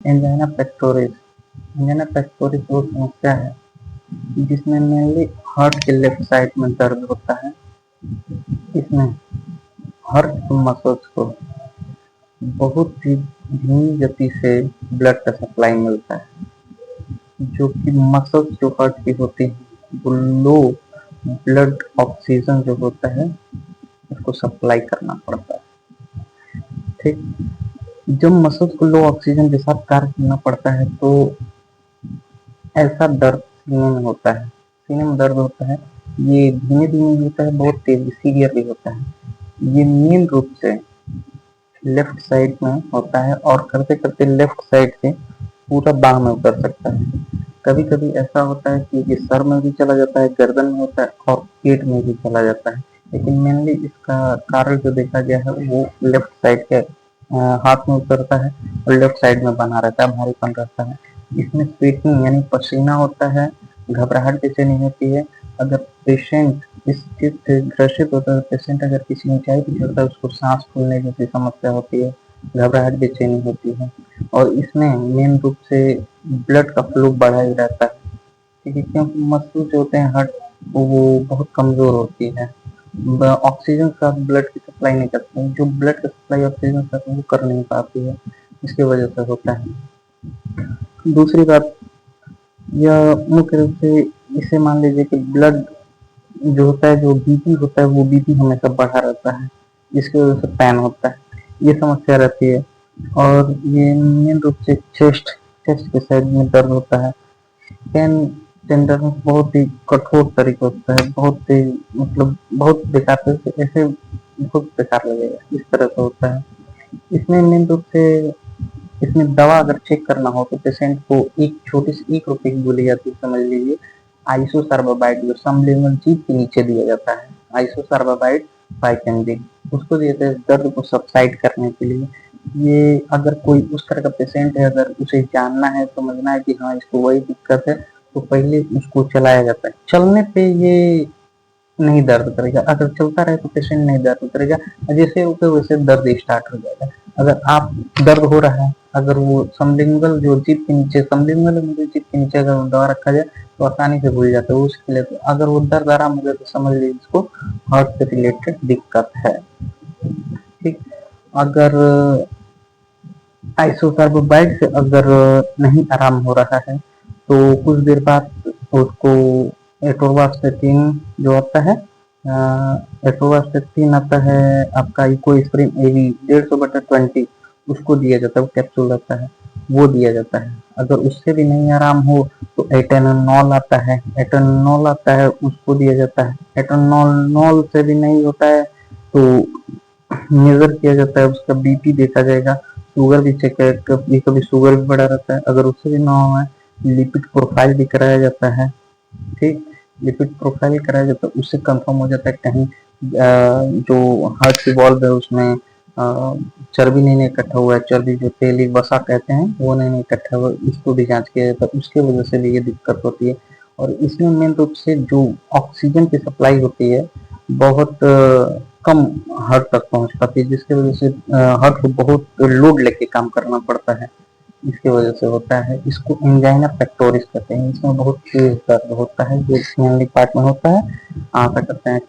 Angina pectoris. Angina pectoris वो समस्या है जिसमें मेनली हार्ट के लेफ्ट साइड में दर्द होता है। इसमें हार्ट के मसल्स को बहुत ही धीमी गति से ब्लड का सप्लाई मिलता है, जो कि मसल्स जो हार्ट की होती है वो लो ब्लड ऑक्सीजन जो होता है उसको सप्लाई करना पड़ता है। ठीक, जब मसल्स को लो ऑक्सीजन के साथ कार्य करना पड़ता है तो ऐसा दर्द सीने में होता है। सीने में दर्द होता है, ये धीमे धीमे होता है, बहुत तेजी सीवियर भी होता है। ये मेन रूप से लेफ्ट साइड में होता है और करते करते लेफ्ट साइड से पूरा बाह में उतर सकता है। कभी कभी ऐसा होता है कि ये सर में भी चला जाता है, गर्दन में होता है और पेट में भी चला जाता है, लेकिन मेनली इसका कारण जो देखा गया है वो लेफ्ट साइड के हाथ में उतरता है और लेफ्ट साइड में बना रहता है, भारीपन रहता है। इसमें स्वेटिंग यानी पसीना होता है, घबराहट बेचैनी होती है। अगर पेशेंट इस चीज से ग्रसित होता है, पेशेंट अगर किसी ऊंचाई पर चढ़ता है उसको सांस फूलने जैसी समस्या होती है, घबराहट बेचैनी होती है और इसमें मेन रूप से ब्लड का फ्लो बढ़ा ही रहता है। ठीक है, क्योंकि मसल जो होते हैं हार्ट वो बहुत कमजोर होती है, ऑक्सीजन का ब्लड की सप्लाई नहीं करते हैं, जो ब्लड का सप्लाई ऑक्सीजन का वो कर नहीं पाती है, इसकी वजह से होता है। दूसरी बात यह मुख्य रूप से इसे मान लीजिए कि ब्लड जो होता है, जो बीपी होता है वो बीपी हमेशा बढ़ा रहता है, जिसकी वजह से पैन होता है, ये समस्या रहती है। और ये मेन रूप से चेस्ट चेस्ट के साइड में दर्द होता है। पेन टेंडरनेस बहुत ही कठोर तरीके होता है, बहुत ही मतलब बहुत बेकार से ऐसे बहुत बेकार लगेगा, इस तरह से होता है। इसमें मेन रूप से इसमें दवा अगर चेक करना हो तो पेशेंट को एक छोटी सी 1 रुपए की गोली आती है, समझ लीजिए आइसोसार्बाबाइड, जो सबलिंगुअल जीभ के नीचे दिया जाता है, आइसोसार्बाबाइड 5 mg, उसको दिया जाता है दर्द को सबसाइड करने के लिए। ये अगर कोई उस तरह का पेशेंट है, अगर उसे जानना है, समझना है कि हाँ इसको वही दिक्कत है, तो पहले उसको चलाया जाता है। चलने पे ये नहीं दर्द करेगा, अगर चलता रहे तो पेशेंट नहीं दर्द करेगा, जैसे रुके वैसे दर्द स्टार्ट हो जाएगा। अगर आप दर्द हो रहा है, अगर वो समलिंगुअल जो जीभ के नीचे, समलिंगुअल जीभ के नीचे अगर दवा रखा जाए तो आसानी से भूल जाता है उसके लिए। तो अगर वो दर्द आराम हो गया तो समझ लीजिए इसको हार्ट से रिलेटेड दिक्कत है। ठीक, अगर आइसोकार्बोबाइड से अगर नहीं आराम हो रहा है तो कुछ देर बाद उसको एटोवास्टेटिन जो आता है, एटोवास्टेटिन आता है आपका इकोस्प्रिन एवी 150/20, उसको दिया जाता है, वो कैप्सूल आता है, वो दिया जाता है। अगर उससे भी नहीं आराम हो तो एटेनॉल आता है, एटेनॉल आता है, उसको दिया जाता है। एटेनॉल से भी नहीं होता है तो मेजर किया जाता है, उसका बीपी देखा जाएगा, शुगर भी चेक है, कभी कभी शुगर भी बढ़ा रहता है। अगर उससे भी ना हो लिपिड प्रोफाइल भी कराया जाता है। ठीक, लिपिड प्रोफाइल कराया जाता है, उससे कंफर्म हो जाता है कहीं जो हार्ट की वॉल्व है उसमें चर्बी नहीं इकट्ठा हुआ है, चर्बी जो तेली वसा कहते हैं वो नहीं इकट्ठा हुआ, इसको भी जांच किया जाता है, उसके वजह से भी ये दिक्कत होती है। और इसमें मेन रूप से जो ऑक्सीजन की सप्लाई होती है बहुत कम हार्ट तक पहुंच पाती है, जिसकी वजह से हार्ट को बहुत लोड लेके काम करना पड़ता है, इसकी वजह से होता है। इसको एंजाइना पेक्टोरिस कहते हैं। इसमें बहुत तेज दर्द होता है जो मेनली पार्ट में होता है। आशा करते हैं कि